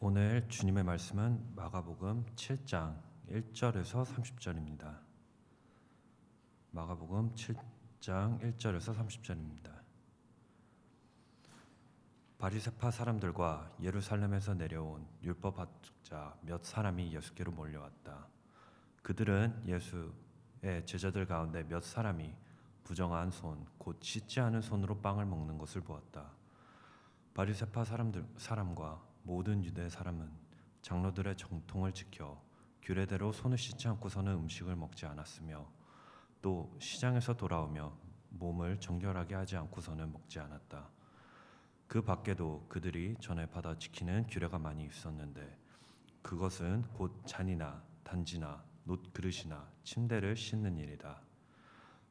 오늘 주님의 말씀은 마가복음 7장 1절에서 30절입니다. 마가복음 7장 1절에서 30절입니다. 바리새파 사람들과 예루살렘에서 내려온 율법학자 몇 사람이 예수께로 몰려왔다. 그들은 예수의 제자들 가운데 몇 사람이 부정한 손, 곧 씻지 않은 손으로 빵을 먹는 것을 보았다. 바리새파 사람과 모든 유대 사람은 장로들의 정통을 지켜 규례대로 손을 씻지 않고서는 음식을 먹지 않았으며 또 시장에서 돌아오며 몸을 정결하게 하지 않고서는 먹지 않았다. 그 밖에도 그들이 전에 받아 지키는 규례가 많이 있었는데 그것은 곧 잔이나 단지나 놋그릇이나 침대를 씻는 일이다.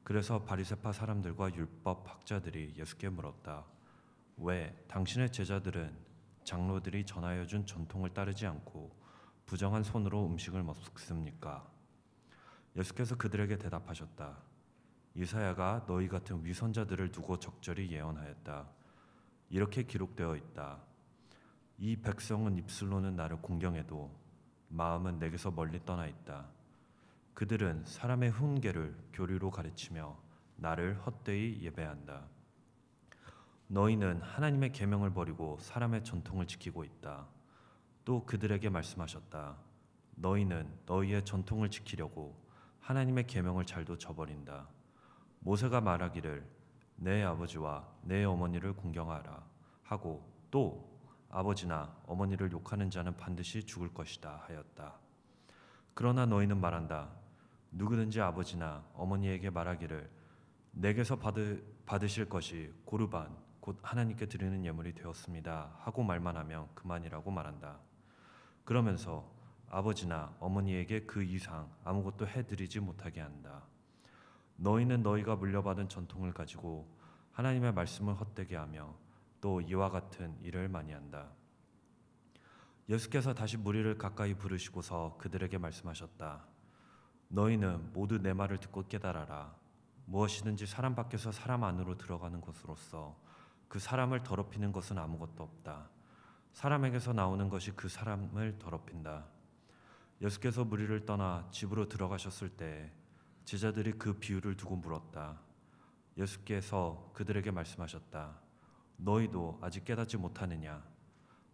그래서 바리새파 사람들과 율법 학자들이 예수께 물었다. 왜 당신의 제자들은 장로들이 전하여 준 전통을 따르지 않고 부정한 손으로 음식을 먹습니까? 예수께서 그들에게 대답하셨다. 이사야가 너희 같은 위선자들을 두고 적절히 예언하였다. 이렇게 기록되어 있다. 이 백성은 입술로는 나를 공경해도 마음은 내게서 멀리 떠나 있다. 그들은 사람의 훈계를 교리로 가르치며 나를 헛되이 예배한다. 너희는 하나님의 계명을 버리고 사람의 전통을 지키고 있다. 또 그들에게 말씀하셨다. 너희는 너희의 전통을 지키려고 하나님의 계명을 잘도 저버린다. 모세가 말하기를 내 아버지와 내 어머니를 공경하라 하고 또 아버지나 어머니를 욕하는 자는 반드시 죽을 것이다 하였다. 그러나 너희는 말한다. 누구든지 아버지나 어머니에게 말하기를 내게서 받으실 것이 고르반 곧 하나님께 드리는 예물이 되었습니다 하고 말만 하면 그만이라고 말한다. 그러면서 아버지나 어머니에게 그 이상 아무것도 해드리지 못하게 한다. 너희는 너희가 물려받은 전통을 가지고 하나님의 말씀을 헛되게 하며 또 이와 같은 일을 많이 한다. 예수께서 다시 무리를 가까이 부르시고서 그들에게 말씀하셨다. 너희는 모두 내 말을 듣고 깨달아라. 무엇이든지 사람 밖에서 사람 안으로 들어가는 것으로서 그 사람을 더럽히는 것은 아무것도 없다. 사람에게서 나오는 것이 그 사람을 더럽힌다. 예수께서 무리를 떠나 집으로 들어가셨을 때 제자들이 그 비유를 두고 물었다. 예수께서 그들에게 말씀하셨다. 너희도 아직 깨닫지 못하느냐?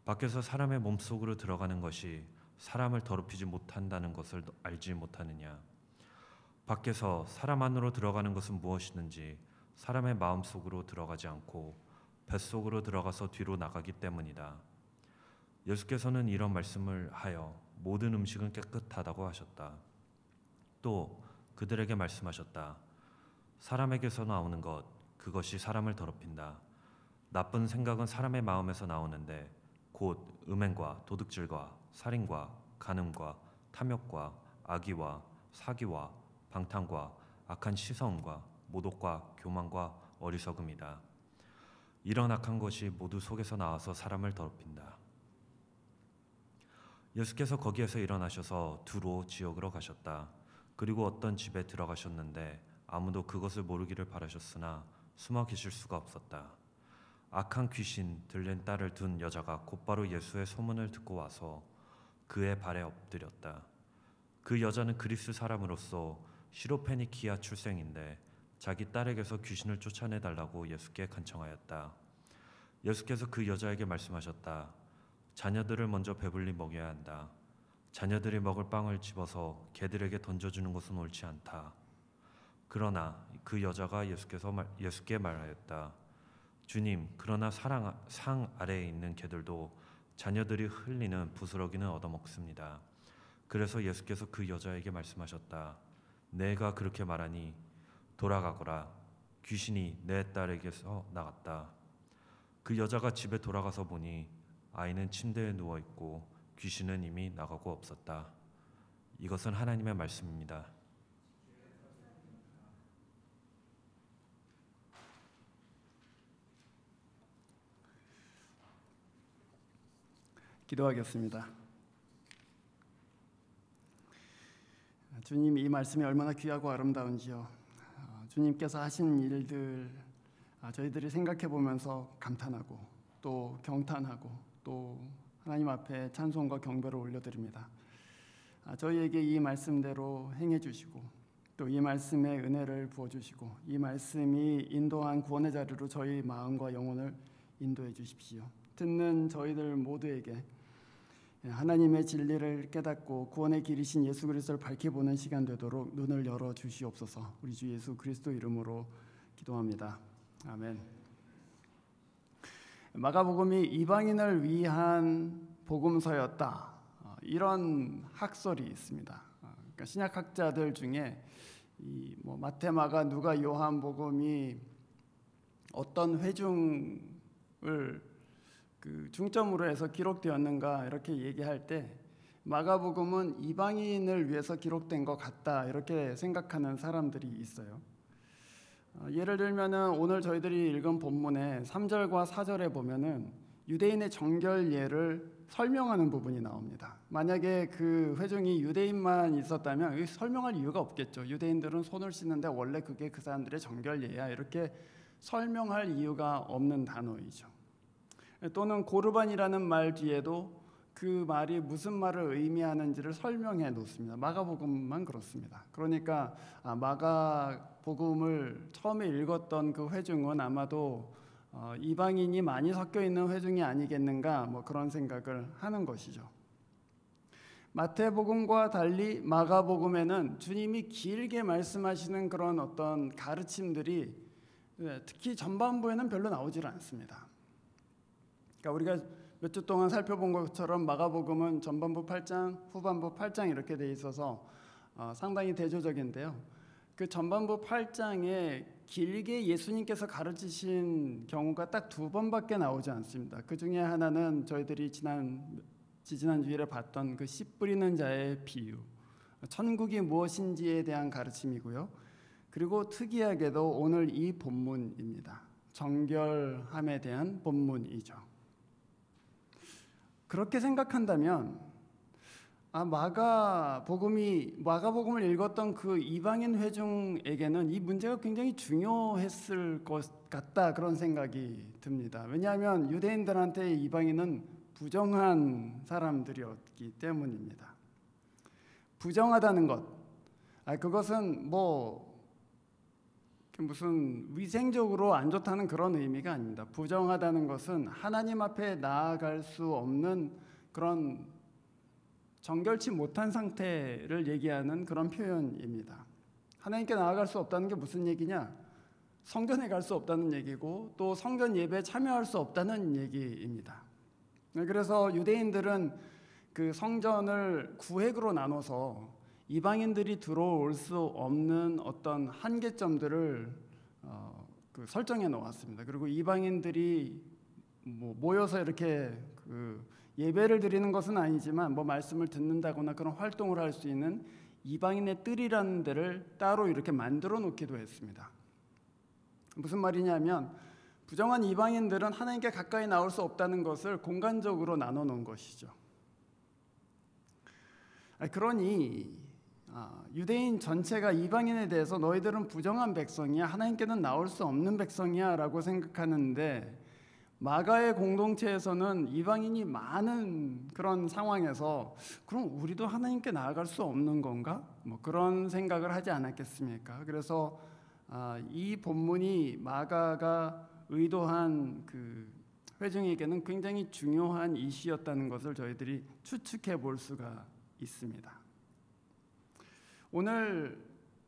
밖에서 사람의 몸속으로 들어가는 것이 사람을 더럽히지 못한다는 것을 알지 못하느냐? 밖에서 사람 안으로 들어가는 것은 무엇이든지 사람의 마음속으로 들어가지 않고 뱃속으로 들어가서 뒤로 나가기 때문이다. 예수께서는 이런 말씀을 하여 모든 음식은 깨끗하다고 하셨다. 또 그들에게 말씀하셨다. 사람에게서 나오는 것, 그것이 사람을 더럽힌다. 나쁜 생각은 사람의 마음에서 나오는데 곧 음행과 도둑질과 살인과 간음과 탐욕과 악의와 사기와 방탕과 악한 시선과 모독과 교만과 어리석음이다. 이런 악한 것이 모두 속에서 나와서 사람을 더럽힌다. 예수께서 거기에서 일어나셔서 두로 지역으로 가셨다. 그리고 어떤 집에 들어가셨는데 아무도 그것을 모르기를 바라셨으나 숨어 계실 수가 없었다. 악한 귀신 들린 딸을 둔 여자가 곧바로 예수의 소문을 듣고 와서 그의 발에 엎드렸다. 그 여자는 그리스 사람으로서 시로페니키아 출생인데 자기 딸에게서 귀신을 쫓아내달라고 예수께 간청하였다. 예수께서 그 여자에게 말씀하셨다. 자녀들을 먼저 배불리 먹여야 한다. 자녀들이 먹을 빵을 집어서 개들에게 던져주는 것은 옳지 않다. 그러나 그 여자가 예수께 말하였다. 주님, 그러나 상 아래에 있는 개들도 자녀들이 흘리는 부스러기는 얻어먹습니다. 그래서 예수께서 그 여자에게 말씀하셨다. 내가 그렇게 말하니 돌아가거라. 귀신이 내 딸에게서 나갔다. 그 여자가 집에 돌아가서 보니 아이는 침대에 누워있고 귀신은 이미 나가고 없었다. 이것은 하나님의 말씀입니다. 기도하겠습니다. 주님, 이 말씀이 얼마나 귀하고 아름다운지요. 주님께서 하신 일들 저희들이 생각해 보면서 감탄하고 또 경탄하고 또 하나님 앞에 찬송과 경배를 올려드립니다. 저희에게 이 말씀대로 행해 주시고 또 이 말씀에 은혜를 부어주시고 이 말씀이 인도한 구원의 자리로 저희 마음과 영혼을 인도해 주십시오. 듣는 저희들 모두에게 하나님의 진리를 깨닫고 구원의 길이신 예수 그리스도를 밝혀보는 시간 되도록 눈을 열어 주시옵소서. 우리 주 예수 그리스도 이름으로 기도합니다. 아멘. 마가복음이 이방인을 위한 복음서였다. 이런 학설이 있습니다. 그러니까 신약학자들 중에 마태, 마가, 누가, 요한복음이 어떤 회중을 중점으로 해서 기록되었는가 이렇게 얘기할 때 마가복음은 이방인을 위해서 기록된 것 같다 이렇게 생각하는 사람들이 있어요. 예를 들면은 오늘 저희들이 읽은 본문의 3절과 4절에 보면은 유대인의 정결례를 설명하는 부분이 나옵니다. 만약에 그 회중이 유대인만 있었다면 설명할 이유가 없겠죠. 유대인들은 손을 씻는데 원래 그게 그 사람들의 정결례야 이렇게 설명할 이유가 없는 단어이죠. 또는 고르반이라는 말 뒤에도 그 말이 무슨 말을 의미하는지를 설명해 놓습니다. 마가복음만 그렇습니다. 그러니까 마가복음을 처음에 읽었던 그 회중은 아마도 이방인이 많이 섞여 있는 회중이 아니겠는가 그런 생각을 하는 것이죠. 마태복음과 달리 마가복음에는 주님이 길게 말씀하시는 그런 어떤 가르침들이 특히 전반부에는 별로 나오질 않습니다. 그러니까 우리가 몇 주 동안 살펴본 것처럼 마가복음은 전반부 8장, 후반부 8장 이렇게 돼 있어서 상당히 대조적인데요. 그 전반부 8장에 길게 예수님께서 가르치신 경우가 딱 2번밖에 나오지 않습니다. 그 중에 하나는 저희들이 지난 주일에 봤던 그 씨 뿌리는 자의 비유, 천국이 무엇인지에 대한 가르침이고요. 그리고 특이하게도 오늘 이 본문입니다. 정결함에 대한 본문이죠. 그렇게 생각한다면 마가복음을 읽었던 그 이방인 회중에게는 이 문제가 굉장히 중요했을 것 같다 그런 생각이 듭니다. 왜냐하면 유대인들한테 이방인은 부정한 사람들이었기 때문입니다. 부정하다는 것, 그것은 무슨 위생적으로 안 좋다는 그런 의미가 아닙니다. 부정하다는 것은 하나님 앞에 나아갈 수 없는 그런 정결치 못한 상태를 얘기하는 그런 표현입니다. 하나님께 나아갈 수 없다는 게 무슨 얘기냐? 성전에 갈 수 없다는 얘기고 또 성전 예배에 참여할 수 없다는 얘기입니다. 그래서 유대인들은 그 성전을 구획으로 나눠서 이방인들이 들어올 수 없는 어떤 한계점들을 설정해 놓았습니다. 그리고 이방인들이 모여서 이렇게 예배를 드리는 것은 아니지만 말씀을 듣는다거나 그런 활동을 할 수 있는 이방인의 뜰이라는 데를 따로 이렇게 만들어 놓기도 했습니다. 무슨 말이냐면 부정한 이방인들은 하나님께 가까이 나올 수 없다는 것을 공간적으로 나눠 놓은 것이죠. 그러니 유대인 전체가 이방인에 대해서 너희들은 부정한 백성이야, 하나님께는 나올 수 없는 백성이야 라고 생각하는데 마가의 공동체에서는 이방인이 많은 그런 상황에서 그럼 우리도 하나님께 나아갈 수 없는 건가? 그런 생각을 하지 않았겠습니까? 그래서 이 본문이 마가가 의도한 그 회중에게는 굉장히 중요한 이슈였다는 것을 저희들이 추측해 볼 수가 있습니다. 오늘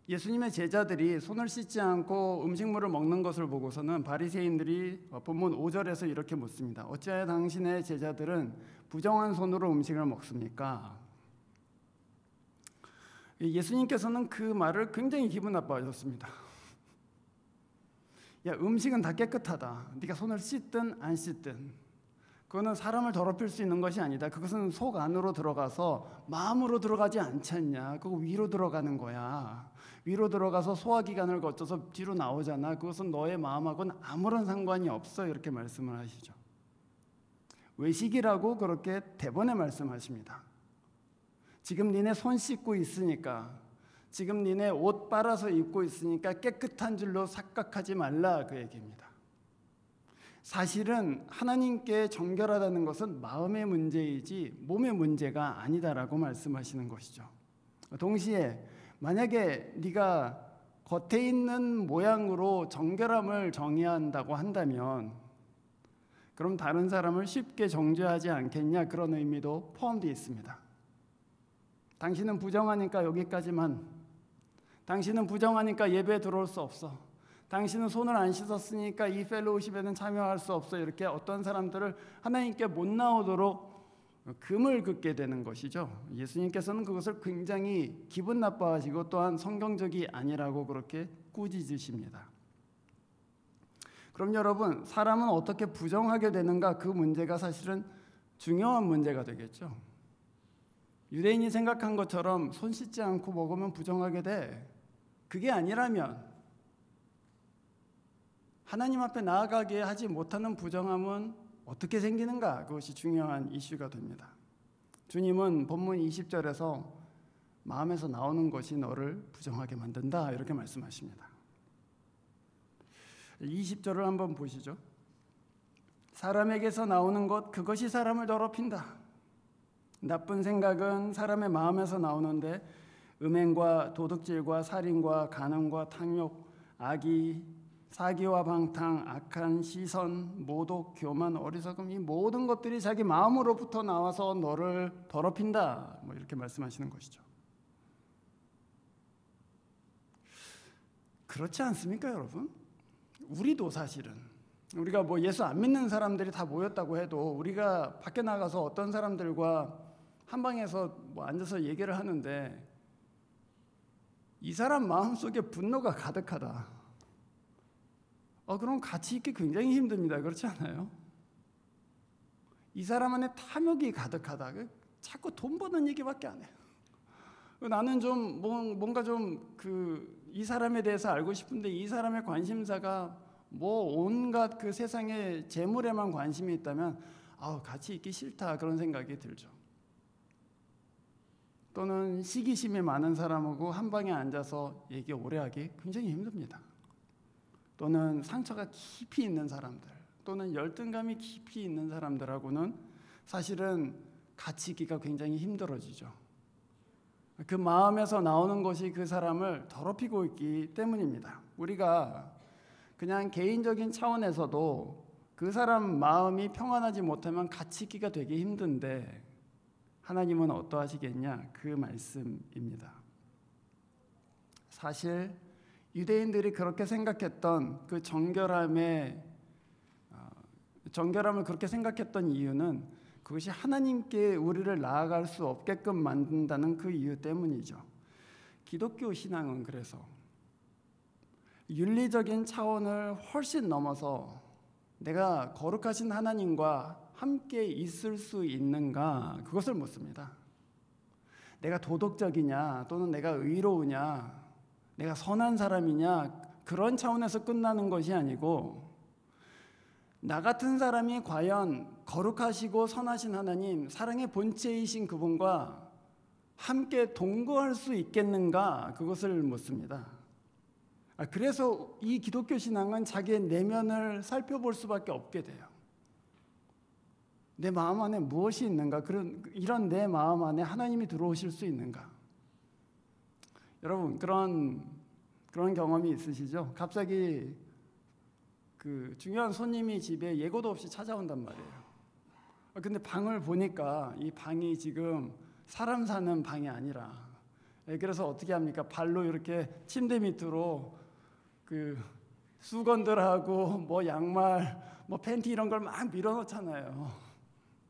예수님의 제자들이 손을 씻지 않고 음식물을 먹는 것을 보고서는 바리새인들이 본문 5절에서 이렇게 묻습니다. 어찌하여 당신의 제자들은 부정한 손으로 음식을 먹습니까? 예수님께서는 그 말을 굉장히 기분 나빠하셨습니다. 야, 음식은 다 깨끗하다. 네가 손을 씻든 안 씻든 그거는 사람을 더럽힐 수 있는 것이 아니다. 그것은 속 안으로 들어가서 마음으로 들어가지 않잖냐. 그거 위로 들어가는 거야. 위로 들어가서 소화기관을 거쳐서 뒤로 나오잖아. 그것은 너의 마음하고는 아무런 상관이 없어. 이렇게 말씀을 하시죠. 외식이라고 그렇게 대번에 말씀하십니다. 지금 니네 손 씻고 있으니까, 지금 니네 옷 빨아서 입고 있으니까 깨끗한 줄로 착각하지 말라 그 얘기입니다. 사실은 하나님께 정결하다는 것은 마음의 문제이지 몸의 문제가 아니다라고 말씀하시는 것이죠. 동시에 만약에 네가 겉에 있는 모양으로 정결함을 정의한다고 한다면 그럼 다른 사람을 쉽게 정죄하지 않겠냐, 그런 의미도 포함되어 있습니다. 당신은 부정하니까 여기까지만, 당신은 부정하니까 예배에 들어올 수 없어, 당신은 손을 안 씻었으니까 이 펠로우십에는 참여할 수 없어, 이렇게 어떤 사람들을 하나님께 못 나오도록 금을 긋게 되는 것이죠. 예수님께서는 그것을 굉장히 기분 나빠하시고 또한 성경적이 아니라고 그렇게 꾸짖으십니다. 그럼 여러분, 사람은 어떻게 부정하게 되는가, 그 문제가 사실은 중요한 문제가 되겠죠. 유대인이 생각한 것처럼 손 씻지 않고 먹으면 부정하게 돼, 그게 아니라면 하나님 앞에 나아가게 하지 못하는 부정함은 어떻게 생기는가, 그것이 중요한 이슈가 됩니다. 주님은 본문 20절에서 마음에서 나오는 것이 너를 부정하게 만든다, 이렇게 말씀하십니다. 20절을 한번 보시죠. 사람에게서 나오는 것, 그것이 사람을 더럽힌다. 나쁜 생각은 사람의 마음에서 나오는데 음행과 도둑질과 살인과 간음과 탕욕, 악의, 사기와 방탕, 악한 시선, 모독, 교만, 어리석음, 이 모든 것들이 자기 마음으로부터 나와서 너를 더럽힌다, 이렇게 말씀하시는 것이죠. 그렇지 않습니까, 여러분? 우리도 사실은 우리가 예수 안 믿는 사람들이 다 모였다고 해도 우리가 밖에 나가서 어떤 사람들과 한 방에서 앉아서 얘기를 하는데 이 사람 마음속에 분노가 가득하다, 그럼 같이 있기 굉장히 힘듭니다. 그렇지 않아요? 이 사람 안에 탐욕이 가득하다, 자꾸 돈 버는 얘기밖에 안 해요. 나는 좀 뭔가 좀 이 사람에 대해서 알고 싶은데 이 사람의 관심사가 온갖 그 세상의 재물에만 관심이 있다면 같이 있기 싫다, 그런 생각이 들죠. 또는 시기심이 많은 사람하고 한 방에 앉아서 얘기 오래 하기 굉장히 힘듭니다. 또는 상처가 깊이 있는 사람들, 또는 열등감이 깊이 있는 사람들하고는 사실은 같이 있기가 굉장히 힘들어지죠. 그 마음에서 나오는 것이 그 사람을 더럽히고 있기 때문입니다. 우리가 그냥 개인적인 차원에서도 그 사람 마음이 평안하지 못하면 같이 있기가 되게 힘든데 하나님은 어떠하시겠냐, 그 말씀입니다. 사실 유대인들이 그렇게 생각했던 그 정결함을 그렇게 생각했던 이유는 그것이 하나님께 우리를 나아갈 수 없게끔 만든다는 그 이유 때문이죠. 기독교 신앙은 그래서 윤리적인 차원을 훨씬 넘어서 내가 거룩하신 하나님과 함께 있을 수 있는가, 그것을 묻습니다. 내가 도덕적이냐, 또는 내가 의로우냐, 내가 선한 사람이냐, 그런 차원에서 끝나는 것이 아니고 나 같은 사람이 과연 거룩하시고 선하신 하나님, 사랑의 본체이신 그분과 함께 동거할 수 있겠는가, 그것을 묻습니다. 그래서 이 기독교 신앙은 자기의 내면을 살펴볼 수밖에 없게 돼요. 내 마음 안에 무엇이 있는가, 이런 내 마음 안에 하나님이 들어오실 수 있는가. 여러분, 그런 경험이 있으시죠? 갑자기 중요한 손님이 집에 예고도 없이 찾아온단 말이에요. 근데 방을 보니까 이 방이 지금 사람 사는 방이 아니라, 그래서 어떻게 합니까? 발로 이렇게 침대 밑으로 수건들하고 양말, 팬티 이런 걸 막 밀어놓잖아요.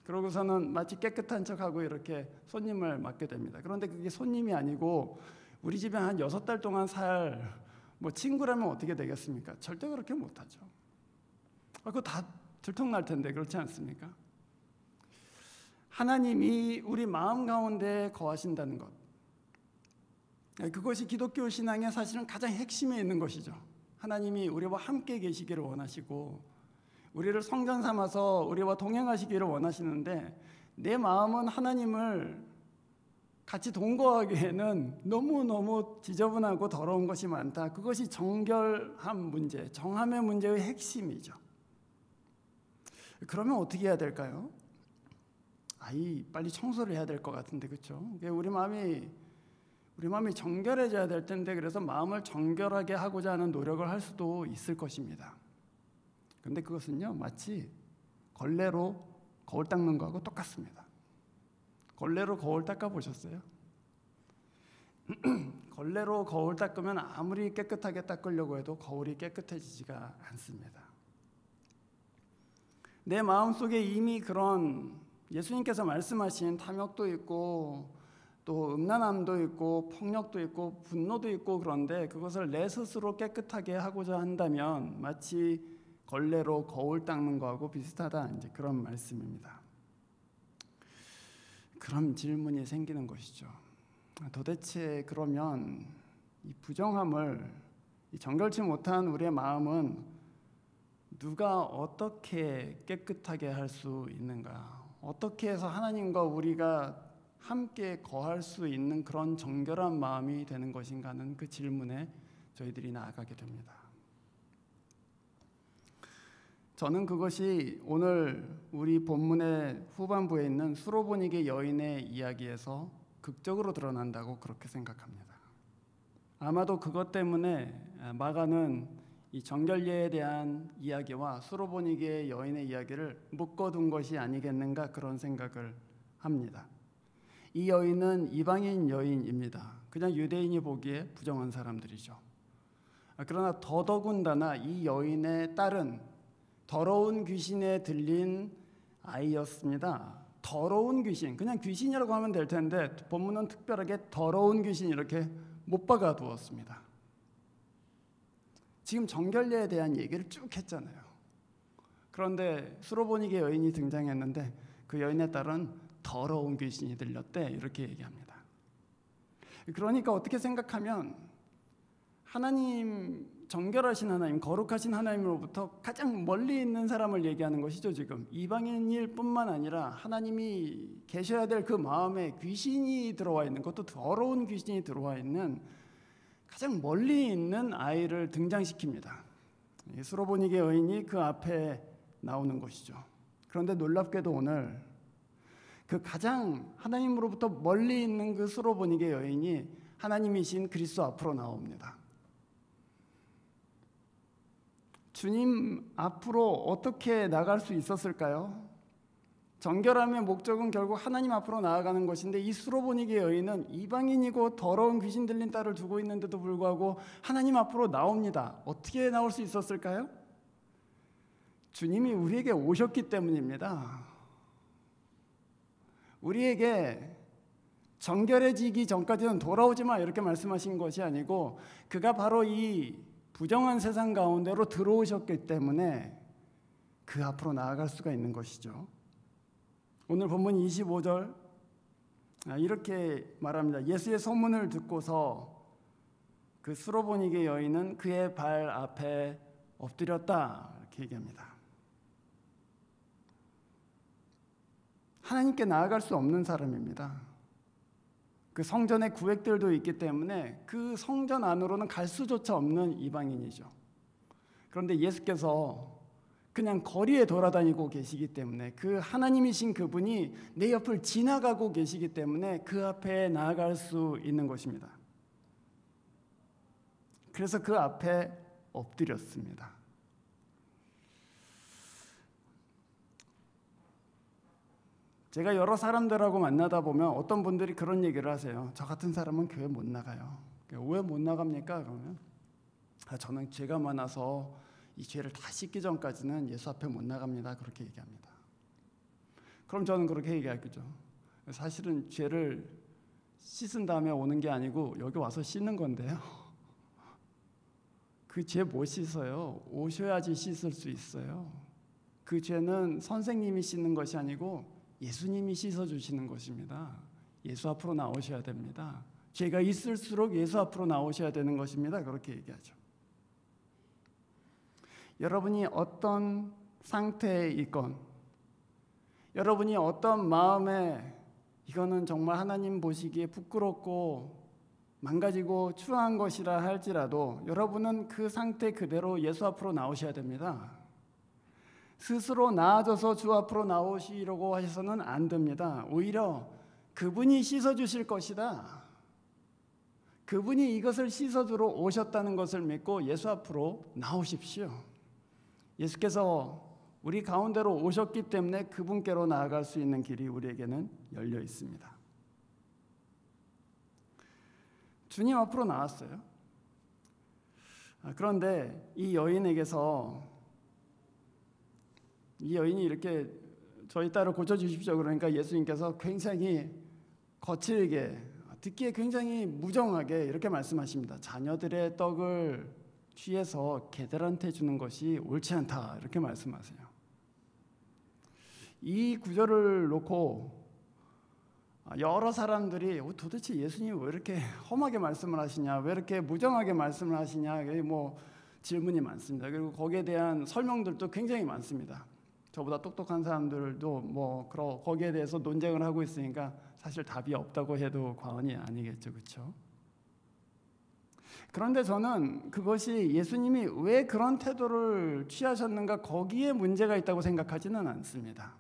그러고서는 마치 깨끗한 척하고 이렇게 손님을 맞게 됩니다. 그런데 그게 손님이 아니고 우리 집에 한 6달 동안 살 친구라면 어떻게 되겠습니까? 절대 그렇게 못하죠. 그거 다 들통날 텐데, 그렇지 않습니까? 하나님이 우리 마음 가운데 거하신다는 것, 그것이 기독교 신앙의 사실은 가장 핵심에 있는 것이죠. 하나님이 우리와 함께 계시기를 원하시고 우리를 성전 삼아서 우리와 동행하시기를 원하시는데 내 마음은 하나님을 같이 동거하기에는 너무너무 지저분하고 더러운 것이 많다. 그것이 정결함 문제, 정함의 문제의 핵심이죠. 그러면 어떻게 해야 될까요? 빨리 청소를 해야 될 것 같은데, 그렇죠? 우리 마음이 정결해져야 될 텐데, 그래서 마음을 정결하게 하고자 하는 노력을 할 수도 있을 것입니다. 근데 그것은요, 마치 걸레로 거울 닦는 거하고 똑같습니다. 걸레로 거울 닦아 보셨어요? 걸레로 거울 닦으면 아무리 깨끗하게 닦으려고 해도 거울이 깨끗해지지가 않습니다. 내 마음속에 이미 그런 예수님께서 말씀하신 탐욕도 있고 또 음란함도 있고 폭력도 있고 분노도 있고, 그런데 그것을 내 스스로 깨끗하게 하고자 한다면 마치 걸레로 거울 닦는 거하고 비슷하다, 이제 그런 말씀입니다. 그런 질문이 생기는 것이죠. 도대체 그러면 이 부정함을, 이 정결치 못한 우리의 마음은 누가 어떻게 깨끗하게 할 수 있는가? 어떻게 해서 하나님과 우리가 함께 거할 수 있는 그런 정결한 마음이 되는 것인가 하는 그 질문에 저희들이 나아가게 됩니다. 저는 그것이 오늘 우리 본문의 후반부에 있는 수로보니게 여인의 이야기에서 극적으로 드러난다고 그렇게 생각합니다. 아마도 그것 때문에 마가는 이 정결례에 대한 이야기와 수로보니게 여인의 이야기를 묶어둔 것이 아니겠는가, 그런 생각을 합니다. 이 여인은 이방인 여인입니다. 그냥 유대인이 보기에 부정한 사람들이죠. 그러나 더더군다나 이 여인의 딸은 더러운 귀신에 들린 아이였습니다. 더러운 귀신, 그냥 귀신이라고 하면 될 텐데 본문은 특별하게 더러운 귀신 이렇게 못 박아 두었습니다. 지금 정결례에 대한 얘기를 쭉 했잖아요. 그런데 수로보니게 여인이 등장했는데 그 여인의 딸은 더러운 귀신이 들렸대, 이렇게 얘기합니다. 그러니까 어떻게 생각하면 하나님, 정결하신 하나님, 거룩하신 하나님으로부터 가장 멀리 있는 사람을 얘기하는 것이죠. 지금 이방인일 뿐만 아니라 하나님이 계셔야 될 그 마음에 귀신이 들어와 있는, 그것도 더러운 귀신이 들어와 있는 가장 멀리 있는 아이를 등장시킵니다. 수로보니게 여인이 그 앞에 나오는 것이죠. 그런데 놀랍게도 오늘 그 가장 하나님으로부터 멀리 있는 그 수로보니게 여인이 하나님이신 그리스도 앞으로 나옵니다. 주님 앞으로 어떻게 나갈 수 있었을까요? 정결함의 목적은 결국 하나님 앞으로 나아가는 것인데, 이 수로보니게 여인은 이방인이고 더러운 귀신 들린 딸을 두고 있는데도 불구하고 하나님 앞으로 나옵니다. 어떻게 나올 수 있었을까요? 주님이 우리에게 오셨기 때문입니다. 우리에게 정결해지기 전까지는 돌아오지 마, 이렇게 말씀하신 것이 아니고 그가 바로 이 부정한 세상 가운데로 들어오셨기 때문에 그 앞으로 나아갈 수가 있는 것이죠. 오늘 본문 25절 이렇게 말합니다. 예수의 소문을 듣고서 그 수로보니게 여인은 그의 발 앞에 엎드렸다, 이렇게 얘기합니다. 하나님께 나아갈 수 없는 사람입니다. 그 성전에 구획들도 있기 때문에 그 성전 안으로는 갈 수조차 없는 이방인이죠. 그런데 예수께서 그냥 거리에 돌아다니고 계시기 때문에, 그 하나님이신 그분이 내 옆을 지나가고 계시기 때문에 그 앞에 나아갈 수 있는 것입니다. 그래서 그 앞에 엎드렸습니다. 제가 여러 사람들하고 만나다 보면 어떤 분들이 그런 얘기를 하세요. 저 같은 사람은 교회 못 나가요. 왜 못 나갑니까? 그러면 저는 죄가 많아서 이 죄를 다 씻기 전까지는 예수 앞에 못 나갑니다, 그렇게 얘기합니다. 그럼 저는 그렇게 얘기하겠죠. 사실은 죄를 씻은 다음에 오는 게 아니고 여기 와서 씻는 건데요, 그 죄 못 씻어요. 오셔야지 씻을 수 있어요. 그 죄는 선생님이 씻는 것이 아니고 예수님이 씻어주시는 것입니다. 예수 앞으로 나오셔야 됩니다. 죄가 있을수록 예수 앞으로 나오셔야 되는 것입니다, 그렇게 얘기하죠. 여러분이 어떤 상태에 있건, 여러분이 어떤 마음에 이거는 정말 하나님 보시기에 부끄럽고 망가지고 추한 것이라 할지라도 여러분은 그 상태 그대로 예수 앞으로 나오셔야 됩니다. 스스로 나아져서 주 앞으로 나오시려고 하셔서는 안 됩니다. 오히려 그분이 씻어주실 것이다. 그분이 이것을 씻어주러 오셨다는 것을 믿고 예수 앞으로 나오십시오. 예수께서 우리 가운데로 오셨기 때문에 그분께로 나아갈 수 있는 길이 우리에게는 열려 있습니다. 주님 앞으로 나왔어요. 그런데 이 여인에게서 이 여인이 이렇게 저희 딸을 고쳐주십시오 그러니까 예수님께서 굉장히 거칠게, 듣기에 굉장히 무정하게 이렇게 말씀하십니다. 자녀들의 떡을 취해서 개들한테 주는 것이 옳지 않다, 이렇게 말씀하세요. 이 구절을 놓고 여러 사람들이 도대체 예수님이 왜 이렇게 험하게 말씀을 하시냐, 왜 이렇게 무정하게 말씀을 하시냐, 뭐 질문이 많습니다. 그리고 거기에 대한 설명들도 굉장히 많습니다. 저보다 똑똑한 사람들도 뭐 거기에 대해서 논쟁을 하고 있으니까 사실 답이 없다고 해도 과언이 아니겠죠, 그렇죠? 그런데 저는 그것이 예수님이 왜 그런 태도를 취하셨는가, 거기에 문제가 있다고 생각하지는 않습니다.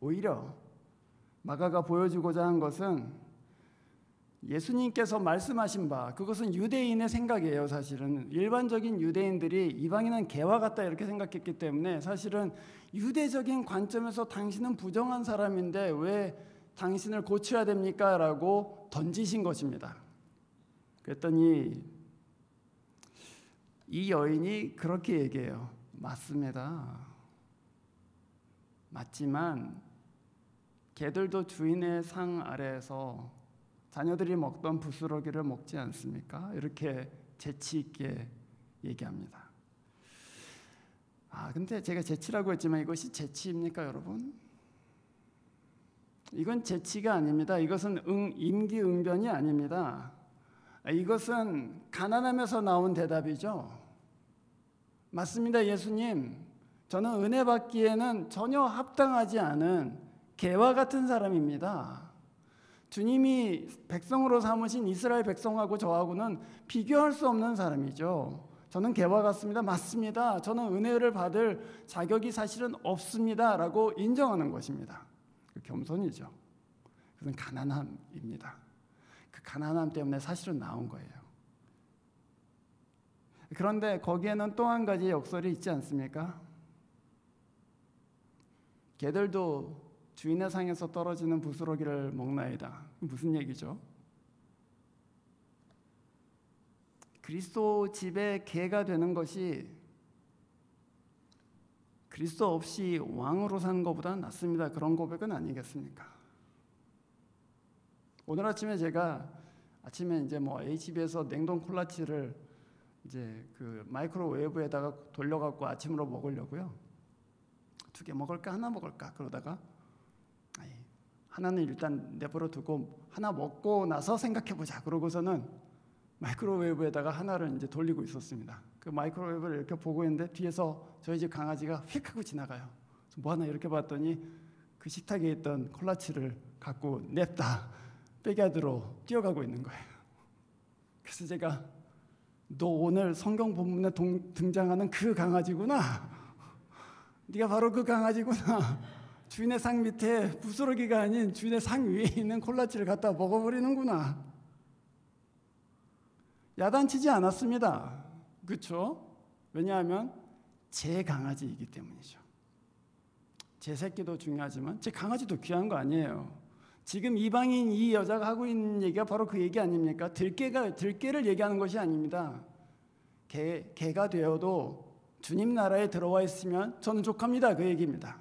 오히려 마가가 보여주고자 한 것은 예수님께서 말씀하신 바, 그것은 유대인의 생각이에요. 사실은 일반적인 유대인들이 이방인은 개와 같다 이렇게 생각했기 때문에 사실은 유대적인 관점에서 당신은 부정한 사람인데 왜 당신을 고쳐야 됩니까? 라고 던지신 것입니다. 그랬더니 이 여인이 그렇게 얘기해요. 맞습니다. 맞지만 개들도 주인의 상 아래에서 자녀들이 먹던 부스러기를 먹지 않습니까? 이렇게 재치 있게 얘기합니다. 근데 제가 재치라고 했지만 이것이 재치입니까, 여러분? 이건 재치가 아닙니다. 이것은 임기응변이 아닙니다. 이것은 가난함에서 나온 대답이죠. 맞습니다, 예수님. 저는 은혜 받기에는 전혀 합당하지 않은 개와 같은 사람입니다. 주님이 백성으로 삼으신 이스라엘 백성하고 저하고는 비교할 수 없는 사람이죠. 저는 개와 같습니다. 맞습니다. 저는 은혜를 받을 자격이 사실은 없습니다. 라고 인정하는 것입니다. 그 겸손이죠. 그것은 가난함입니다. 그 가난함 때문에 사실은 나온 거예요. 그런데 거기에는 또 한 가지 역설이 있지 않습니까? 개들도 주인의 상에서 떨어지는 부스러기를 먹나이다. 무슨 얘기죠? 그리스도 집에 개가 되는 것이 그리스도 없이 왕으로 사는 것보다 낫습니다. 그런 고백은 아니겠습니까? 오늘 아침에 제가 이제 HB에서 냉동 콜라치를 이제 그 마이크로웨이브에다가 돌려갖고 아침으로 먹으려고요. 2개 먹을까 하나 먹을까 그러다가 하나는 일단 내버려 두고 하나 먹고 나서 생각해보자. 그러고서는 마이크로웨이브에다가 하나를 이제 돌리고 있었습니다. 그 마이크로웨이브를 이렇게 보고 있는데 뒤에서 저희 집 강아지가 휙 하고 지나가요. 뭐 하나 이렇게 봤더니 그 식탁에 있던 콜라치를 갖고 냅다 백야드로 뛰어가고 있는 거예요. 그래서 제가 너 오늘 성경 본문에 등장하는 그 강아지구나. 네가 바로 그 강아지구나. 주인의 상 밑에 부스러기가 아닌 주인의 상 위에 있는 콜라치를 갖다 먹어버리는구나. 야단치지 않았습니다. 그렇죠? 왜냐하면 제 강아지이기 때문이죠. 제 새끼도 중요하지만 제 강아지도 귀한 거 아니에요. 지금 이방인 이 여자가 하고 있는 얘기가 바로 그 얘기 아닙니까? 들깨를 얘기하는 것이 아닙니다. 개가 되어도 주님 나라에 들어와 있으면 저는 족합니다. 그 얘기입니다.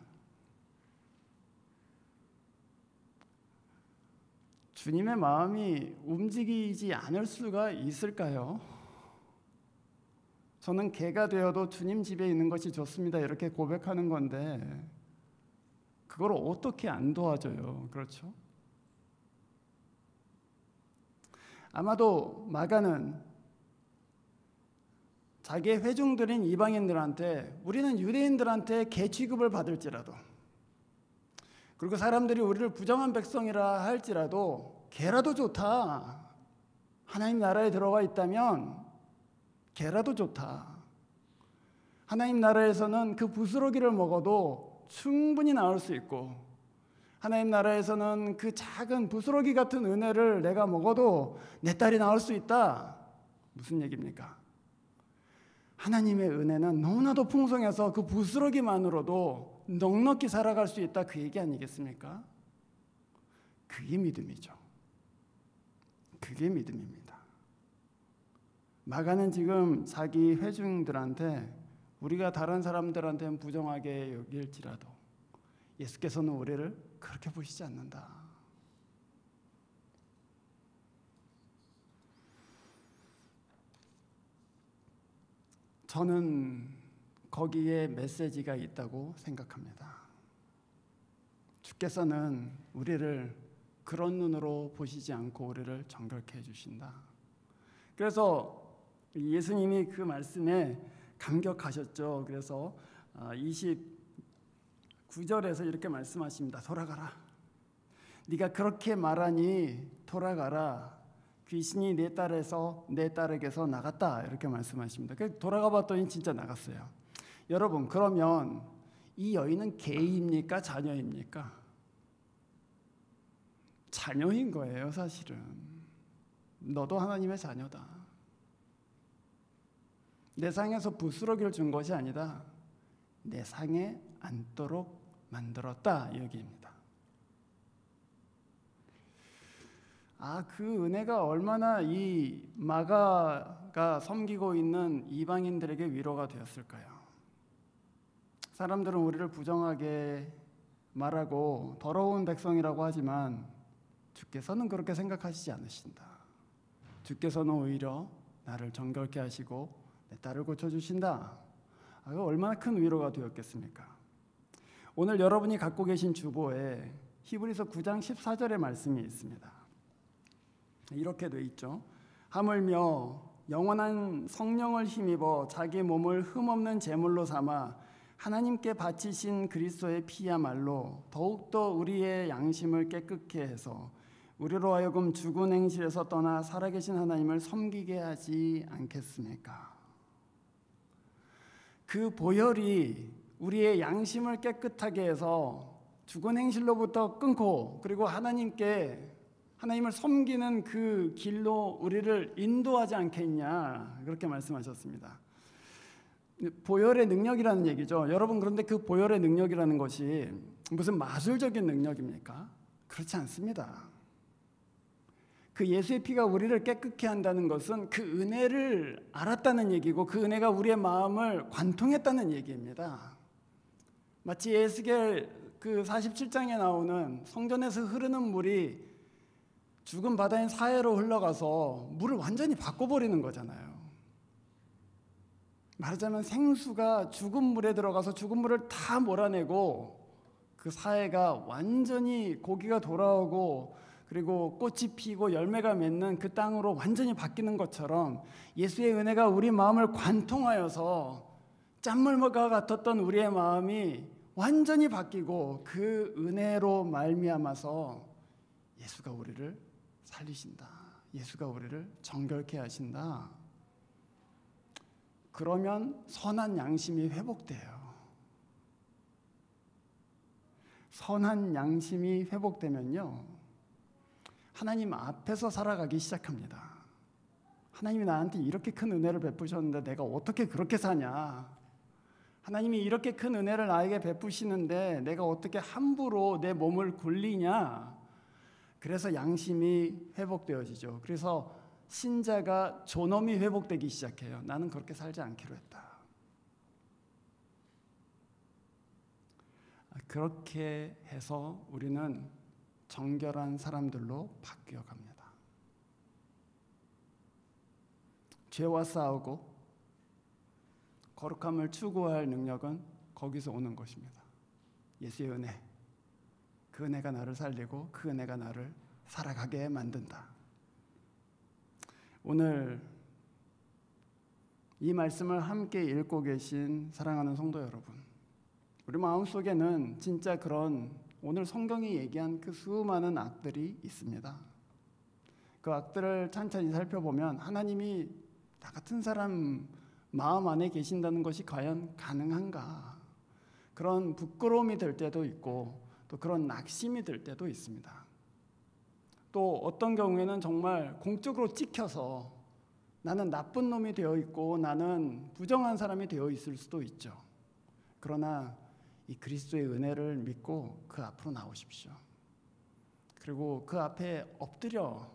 주님의 마음이 움직이지 않을 수가 있을까요? 저는 개가 되어도 주님 집에 있는 것이 좋습니다. 이렇게 고백하는 건데 그걸 어떻게 안 도와줘요? 그렇죠? 아마도 마가는 자기의 회중들인 이방인들한테 우리는 유대인들한테 개 취급을 받을지라도 그리고 사람들이 우리를 부정한 백성이라 할지라도 개라도 좋다. 하나님 나라에 들어와 있다면 개라도 좋다. 하나님 나라에서는 그 부스러기를 먹어도 충분히 나을 수 있고, 하나님 나라에서는 그 작은 부스러기 같은 은혜를 내가 먹어도 내 딸이 나을 수 있다. 무슨 얘기입니까? 하나님의 은혜는 너무나도 풍성해서 그 부스러기만으로도 넉넉히 살아갈 수 있다, 그 얘기 아니겠습니까? 그게 믿음이죠. 그게 믿음입니다. 마가는 지금 자기 회중들한테 우리가 다른 사람들한테는 부정하게 여길지라도 예수께서는 우리를 그렇게 보시지 않는다. 저는 거기에 메시지가 있다고 생각합니다. 주께서는 우리를 그런 눈으로 보시지 않고 우리를 정결케 해주신다. 그래서 예수님이 그 말씀에 감격하셨죠. 그래서 29절에서 이렇게 말씀하십니다. 돌아가라. 네가 그렇게 말하니 돌아가라. 귀신이 내 딸에게서 나갔다. 이렇게 말씀하십니다. 돌아가 봤더니 진짜 나갔어요. 여러분, 그러면 이 여인은 개입니까? 자녀입니까? 자녀인 거예요, 사실은. 너도 하나님의 자녀다. 내 상에서 부스러기를 준 것이 아니다. 내 상에 앉도록 만들었다, 이 얘기입니다. 그 은혜가 얼마나 이 마가가 섬기고 있는 이방인들에게 위로가 되었을까요? 사람들은 우리를 부정하게 말하고 더러운 백성이라고 하지만 주께서는 그렇게 생각하시지 않으신다. 주께서는 오히려 나를 정결케 하시고 내 딸을 고쳐주신다. 얼마나 큰 위로가 되었겠습니까? 오늘 여러분이 갖고 계신 주보에 히브리서 9장 14절의 말씀이 있습니다. 이렇게 돼 있죠. 하물며 영원한 성령을 힘입어 자기 몸을 흠없는 제물로 삼아 하나님께 바치신 그리스도의 피야말로 더욱더 우리의 양심을 깨끗게 해서 우리로 하여금 죽은 행실에서 떠나 살아계신 하나님을 섬기게 하지 않겠습니까? 그 보혈이 우리의 양심을 깨끗하게 해서 죽은 행실로부터 끊고 그리고 하나님을 섬기는 그 길로 우리를 인도하지 않겠냐, 그렇게 말씀하셨습니다. 보혈의 능력이라는 얘기죠. 여러분, 그런데 그 보혈의 능력이라는 것이 무슨 마술적인 능력입니까? 그렇지 않습니다. 그 예수의 피가 우리를 깨끗게 한다는 것은 그 은혜를 알았다는 얘기고 그 은혜가 우리의 마음을 관통했다는 얘기입니다. 마치 에스겔 그 47장에 나오는 성전에서 흐르는 물이 죽은 바다인 사해로 흘러가서 물을 완전히 바꿔버리는 거잖아요. 말하자면 생수가 죽은 물에 들어가서 죽은 물을 다 몰아내고 그 사해가 완전히 고기가 돌아오고 그리고 꽃이 피고 열매가 맺는 그 땅으로 완전히 바뀌는 것처럼 예수의 은혜가 우리 마음을 관통하여서 짠물과 같았던 우리의 마음이 완전히 바뀌고 그 은혜로 말미암아서 예수가 우리를 살리신다. 예수가 우리를 정결케 하신다. 그러면 선한 양심이 회복돼요. 선한 양심이 회복되면요, 하나님 앞에서 살아가기 시작합니다. 하나님이 나한테 이렇게 큰 은혜를 베푸셨는데 내가 어떻게 그렇게 사냐? 하나님이 이렇게 큰 은혜를 나에게 베푸시는데 내가 어떻게 함부로 내 몸을 굴리냐? 그래서 양심이 회복되어지죠. 그래서 신자가 존엄이 회복되기 시작해요. 나는 그렇게 살지 않기로 했다. 그렇게 해서 우리는 정결한 사람들로 바뀌어 갑니다. 죄와 싸우고 거룩함을 추구할 능력은 거기서 오는 것입니다. 예수의 은혜. 그 은혜가 나를 살리고 그 은혜가 나를 살아가게 만든다. 오늘 이 말씀을 함께 읽고 계신 사랑하는 성도 여러분, 우리 마음속에는 진짜 그런 오늘 성경이 얘기한 그 수많은 악들이 있습니다. 그 악들을 찬찬히 살펴보면 하나님이 나 같은 사람을 마음 안에 계신다는 것이 과연 가능한가? 그런 부끄러움이 들 때도 있고 또 그런 낙심이 들 때도 있습니다. 또 어떤 경우에는 정말 공적으로 찍혀서 나는 나쁜 놈이 되어 있고 나는 부정한 사람이 되어 있을 수도 있죠. 그러나 이 그리스도의 은혜를 믿고 그 앞으로 나오십시오. 그리고 그 앞에 엎드려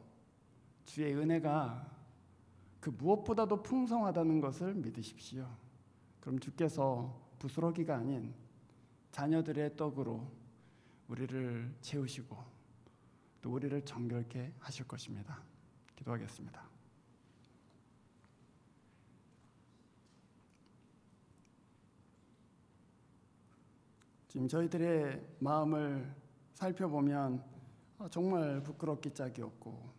주의 은혜가 그 무엇보다도 풍성하다는 것을 믿으십시오. 그럼 주께서 부스러기가 아닌 자녀들의 떡으로 우리를 채우시고 또 우리를 정결케 하실 것입니다. 기도하겠습니다. 지금 저희들의 마음을 살펴보면 정말 부끄럽기 짝이 없고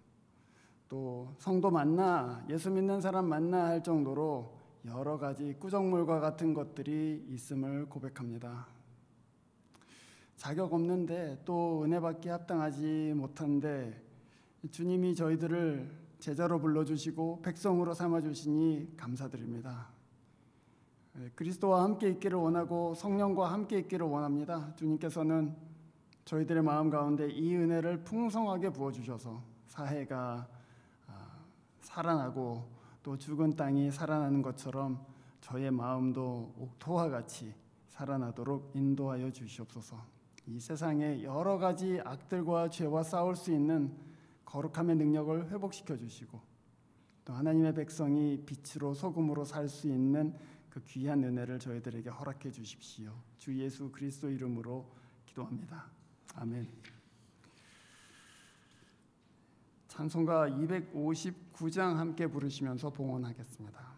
또 성도 만나 예수 믿는 사람 만나 할 정도로 여러 가지 꾸정물과 같은 것들이 있음을 고백합니다. 자격 없는데 또 은혜 받기에 합당하지 못한데 주님이 저희들을 제자로 불러주시고 백성으로 삼아주시니 감사드립니다. 그리스도와 함께 있기를 원하고 성령과 함께 있기를 원합니다. 주님께서는 저희들의 마음 가운데 이 은혜를 풍성하게 부어주셔서 사해가 살아나고 또 죽은 땅이 살아나는 것처럼 저의 마음도 옥토와 같이 살아나도록 인도하여 주시옵소서. 이 세상에 여러 가지 악들과 죄와 싸울 수 있는 거룩함의 능력을 회복시켜 주시고 또 하나님의 백성이 빛으로 소금으로 살 수 있는 그 귀한 은혜를 저희들에게 허락해 주십시오. 주 예수 그리스도 이름으로 기도합니다. 아멘. 찬송가 259장 함께 부르시면서 봉헌하겠습니다.